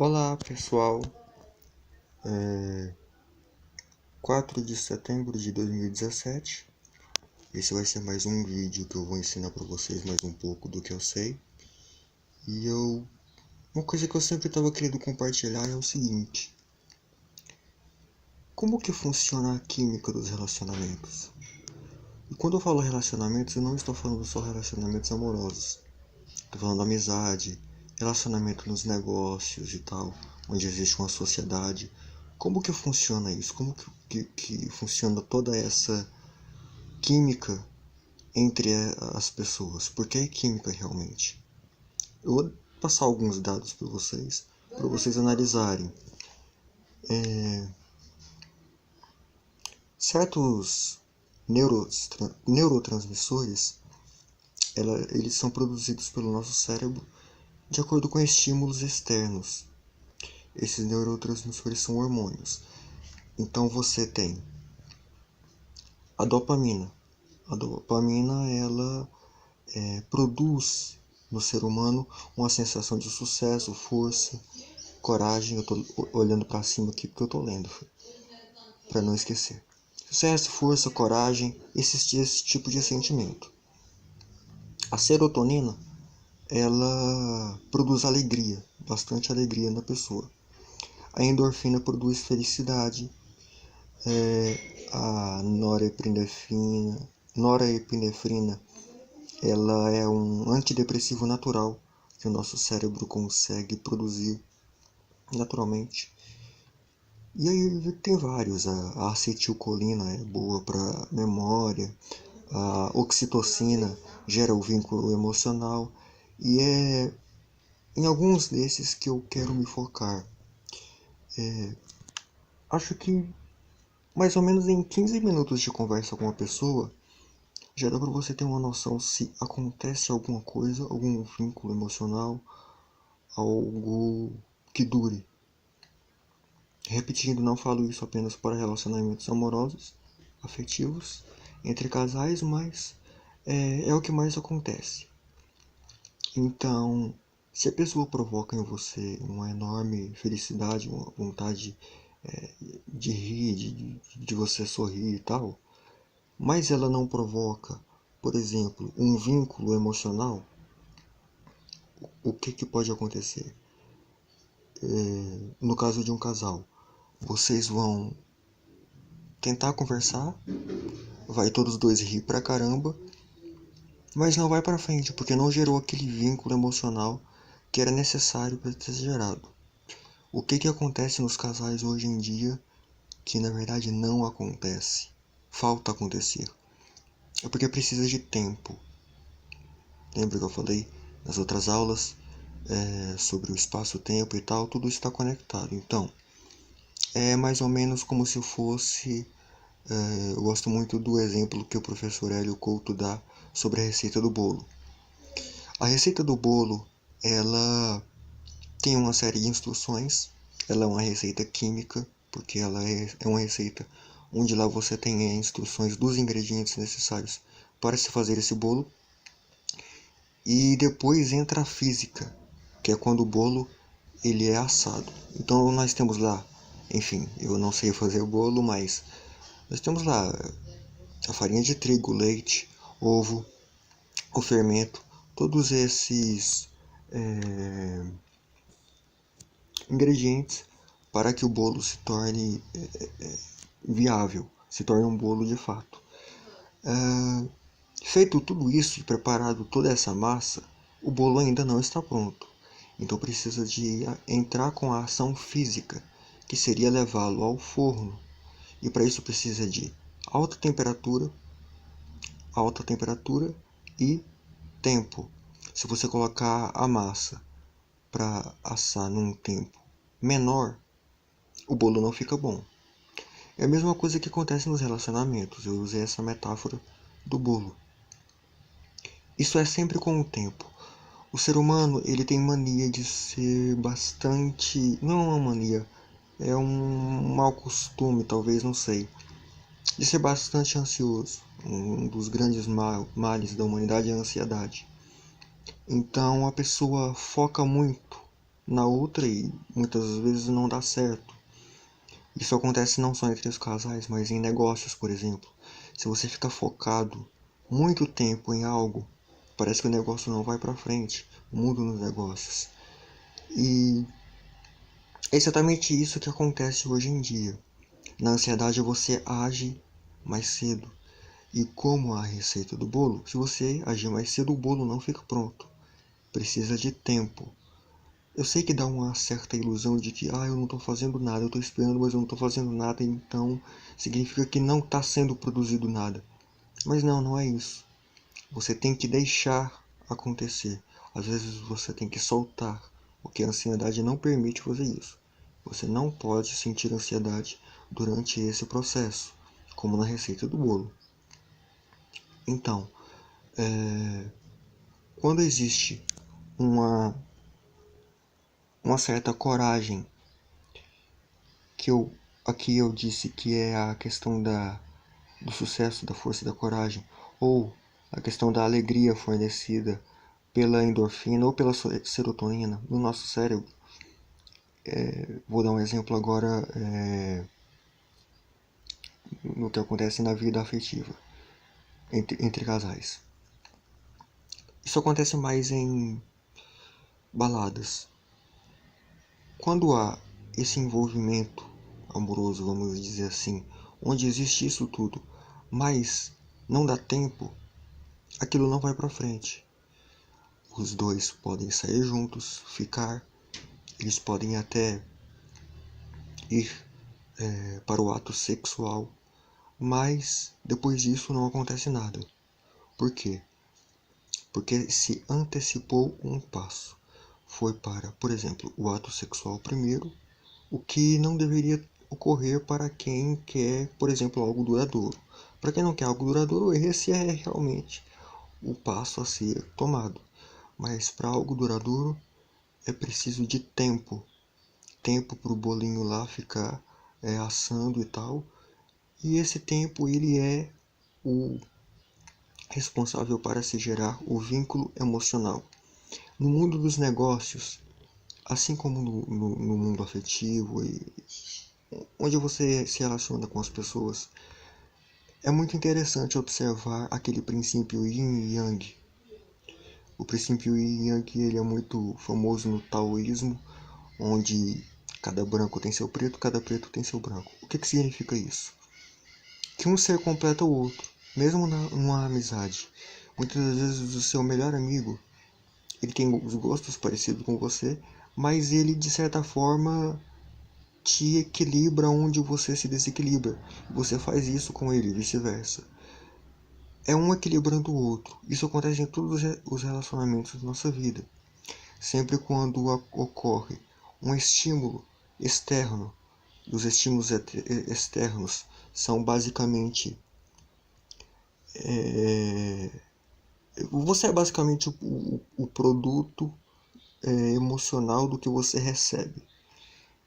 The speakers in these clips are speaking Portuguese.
Olá pessoal, é 4 de setembro de 2017. Esse vai ser mais um vídeo que eu vou ensinar para vocês mais um pouco do que eu sei. Uma coisa que eu sempre estava querendo compartilhar é o seguinte: como que funciona a química dos relacionamentos? E quando eu falo relacionamentos, eu não estou falando só relacionamentos amorosos. Estou falando amizade, relacionamento nos negócios e tal, onde existe uma sociedade. Como que funciona isso? Como que funciona toda essa química entre as pessoas? Porque é química realmente. Eu vou passar alguns dados para vocês analisarem. Certos neurotransmissores, eles são produzidos pelo nosso cérebro de acordo com estímulos externos. Esses neurotransmissores são hormônios. Então você tem a dopamina. A dopamina, ela produz no ser humano uma sensação de sucesso, força, coragem. Eu tô olhando para cima aqui porque eu tô lendo, para não esquecer. Sucesso, força, coragem, esse tipo de sentimento. A serotonina, ela produz alegria, bastante alegria na pessoa. A endorfina produz felicidade. A norepinefrina, ela é um antidepressivo natural que o nosso cérebro consegue produzir naturalmente. E aí tem vários. A acetilcolina é boa para memória, a oxitocina gera o vínculo emocional, e é em alguns desses que eu quero me focar. Acho que mais ou menos em 15 minutos de conversa com uma pessoa já dá para você ter uma noção se acontece alguma coisa, algum vínculo emocional, algo que dure. Repetindo, não falo isso apenas para relacionamentos amorosos, afetivos, entre casais, mas é o que mais acontece. Então, se a pessoa provoca em você uma enorme felicidade, uma vontade de rir, de você sorrir e tal, mas ela não provoca, por exemplo, um vínculo emocional, o que pode acontecer? No caso de um casal, vocês vão tentar conversar, vai todos dois rir pra caramba, mas não vai pra frente, porque não gerou aquele vínculo emocional que era necessário para ter gerado. O que acontece nos casais hoje em dia que na verdade não acontece? Falta acontecer. É porque precisa de tempo. Lembra que eu falei nas outras aulas sobre o espaço-tempo e tal? Tudo está conectado. Então, é mais ou menos como se fosse... eu gosto muito do exemplo que o professor Hélio Couto dá sobre a receita do bolo. A receita do bolo, ela tem uma série de instruções. Ela é uma receita química, porque ela é uma receita onde lá você tem instruções dos ingredientes necessários para se fazer esse bolo. E depois entra a física, que é quando o bolo ele é assado. Então nós temos lá, enfim, eu não sei fazer o bolo, mas nós temos lá a farinha de trigo, leite, ovo, o fermento, todos esses ingredientes para que o bolo se torne viável, se torne um bolo de fato. Feito tudo isso e preparado toda essa massa, o bolo ainda não está pronto. Então precisa de entrar com a ação física, que seria levá-lo ao forno. E para isso precisa de alta temperatura e tempo. Se você colocar a massa para assar num tempo menor, o bolo não fica bom. É a mesma coisa que acontece nos relacionamentos. Eu usei essa metáfora do bolo. Isso é sempre com o tempo. O ser humano, ele tem mania de ser bastante... Não é uma mania, é um mau costume, talvez, não sei. De ser bastante ansioso. Um dos grandes males da humanidade é a ansiedade. Então a pessoa foca muito na outra e muitas vezes não dá certo. Isso acontece não só entre os casais, mas em negócios, por exemplo. Se você fica focado muito tempo em algo, parece que o negócio não vai para frente, o mundo nos negócios. E é exatamente isso que acontece hoje em dia. Na ansiedade você age mais cedo. E como a receita do bolo, se você agir mais cedo, o bolo não fica pronto. Precisa de tempo. Eu sei que dá uma certa ilusão de que eu não estou fazendo nada, eu estou esperando, mas eu não estou fazendo nada, então significa que não está sendo produzido nada. Mas não, não é isso. Você tem que deixar acontecer. Às vezes você tem que soltar, porque a ansiedade não permite fazer isso. Você não pode sentir ansiedade durante esse processo, como na receita do bolo. Então, quando existe uma, uma certa coragem, aqui eu disse que é a questão do sucesso, da força e da coragem, ou a questão da alegria fornecida pela endorfina ou pela serotonina no nosso cérebro. Vou dar um exemplo agora no que acontece na vida afetiva entre casais. Isso acontece mais em baladas. Quando há esse envolvimento amoroso, vamos dizer assim, onde existe isso tudo, mas não dá tempo, aquilo não vai para frente. Os dois podem sair juntos, ficar, eles podem até ir para o ato sexual, mas depois disso não acontece nada. Por quê? Porque se antecipou um passo. Foi para, por exemplo, o ato sexual primeiro, o que não deveria ocorrer para quem quer, por exemplo, algo duradouro. Para quem não quer algo duradouro, esse é realmente o passo a ser tomado. Mas para algo duradouro é preciso de tempo. Tempo para o bolinho lá ficar assando e tal. E esse tempo ele é o responsável para se gerar o vínculo emocional. No mundo dos negócios, assim como no mundo afetivo e onde você se relaciona com as pessoas, é muito interessante observar aquele princípio Yin e Yang. O princípio Yin e Yang ele é muito famoso no taoísmo, onde cada branco tem seu preto, cada preto tem seu branco. O que significa isso? Que um ser completa o outro, mesmo numa amizade. Muitas vezes o seu melhor amigo, ele tem os gostos parecidos com você, mas ele de certa forma te equilibra onde você se desequilibra. Você faz isso com ele, vice-versa. É um equilibrando o outro. Isso acontece em todos os relacionamentos da nossa vida. Sempre quando ocorre um estímulo externo, os estímulos externos são basicamente você é basicamente o produto emocional do que você recebe.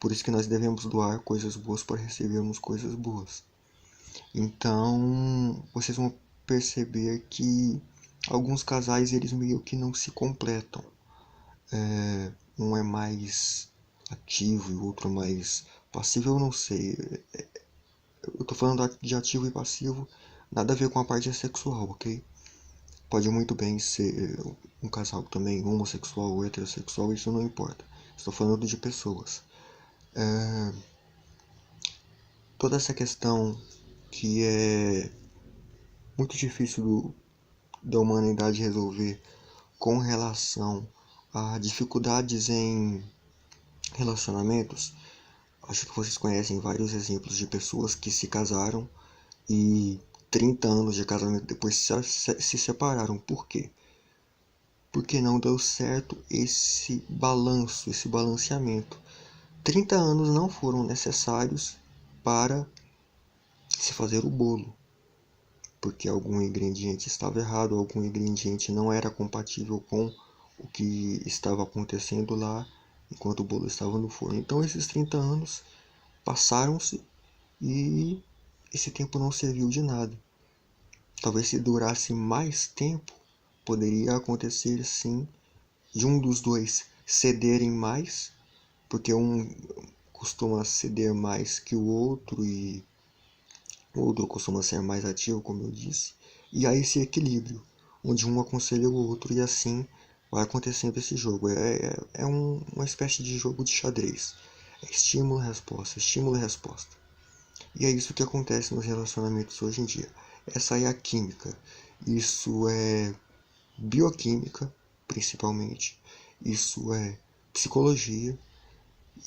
Por isso que nós devemos doar coisas boas para recebermos coisas boas. Então, vocês vão perceber que alguns casais eles meio que não se completam. Um é mais ativo e o outro mais passivo, eu não sei. Eu tô falando de ativo e passivo, nada a ver com a parte sexual, ok? Pode muito bem ser um casal também homossexual ou heterossexual, isso não importa. Estou falando de pessoas. Toda essa questão que é muito difícil da humanidade resolver com relação a dificuldades em relacionamentos, acho que vocês conhecem vários exemplos de pessoas que se casaram e 30 anos de casamento depois se separaram. Por quê? Porque não deu certo esse balanço, esse balanceamento. 30 anos não foram necessários para se fazer o bolo, porque algum ingrediente estava errado, algum ingrediente não era compatível com o que estava acontecendo lá enquanto o bolo estava no forno. Então esses 30 anos passaram-se e esse tempo não serviu de nada. Talvez se durasse mais tempo, poderia acontecer sim de um dos dois cederem mais porque um costuma ceder mais que o outro e o outro costuma ser mais ativo, como eu disse, e há esse equilíbrio, onde um aconselha o outro e assim vai acontecendo esse jogo. É uma espécie de jogo de xadrez. É estímulo e resposta, estímulo e resposta. E é isso que acontece nos relacionamentos hoje em dia. Essa é a química. Isso é bioquímica, principalmente. Isso é psicologia.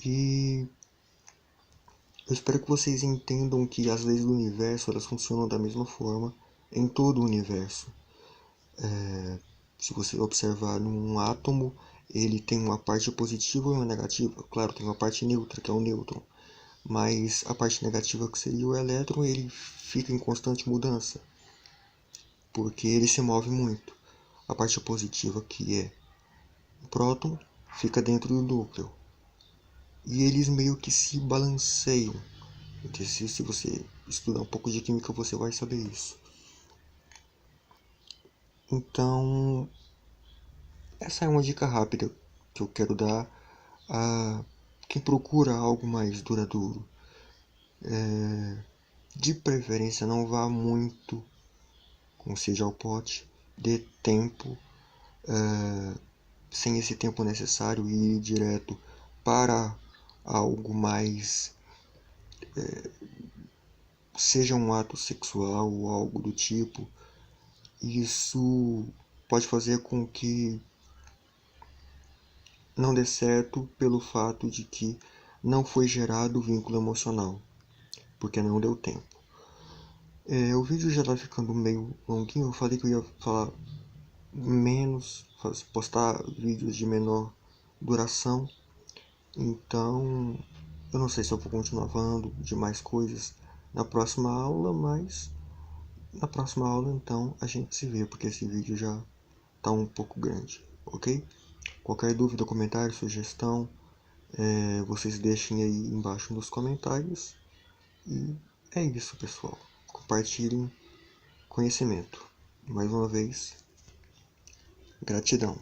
E eu espero que vocês entendam que as leis do universo elas funcionam da mesma forma em todo o universo. Se você observar num átomo, ele tem uma parte positiva e uma negativa. Claro, tem uma parte neutra, que é o nêutron. Mas a parte negativa, que seria o elétron, ele fica em constante mudança, porque ele se move muito. A parte positiva, que é o próton, fica dentro do núcleo. E eles meio que se balanceiam. Se você estudar um pouco de química, você vai saber isso. Então, essa é uma dica rápida que eu quero dar a quem procura algo mais duradouro. De preferência, não vá muito com sede ao pote, dê tempo, sem esse tempo necessário, e ir direto para algo mais, seja um ato sexual ou algo do tipo. Isso pode fazer com que não dê certo pelo fato de que não foi gerado vínculo emocional, porque não deu tempo. O vídeo já tá ficando meio longuinho. Eu falei que eu ia falar menos, postar vídeos de menor duração. Então, eu não sei se eu vou continuar falando de mais coisas na próxima aula, mas na próxima aula então a gente se vê, porque esse vídeo já tá um pouco grande, ok? Qualquer dúvida, comentário, sugestão, vocês deixem aí embaixo nos comentários. E é isso, pessoal. Compartilhem conhecimento. Mais uma vez, gratidão.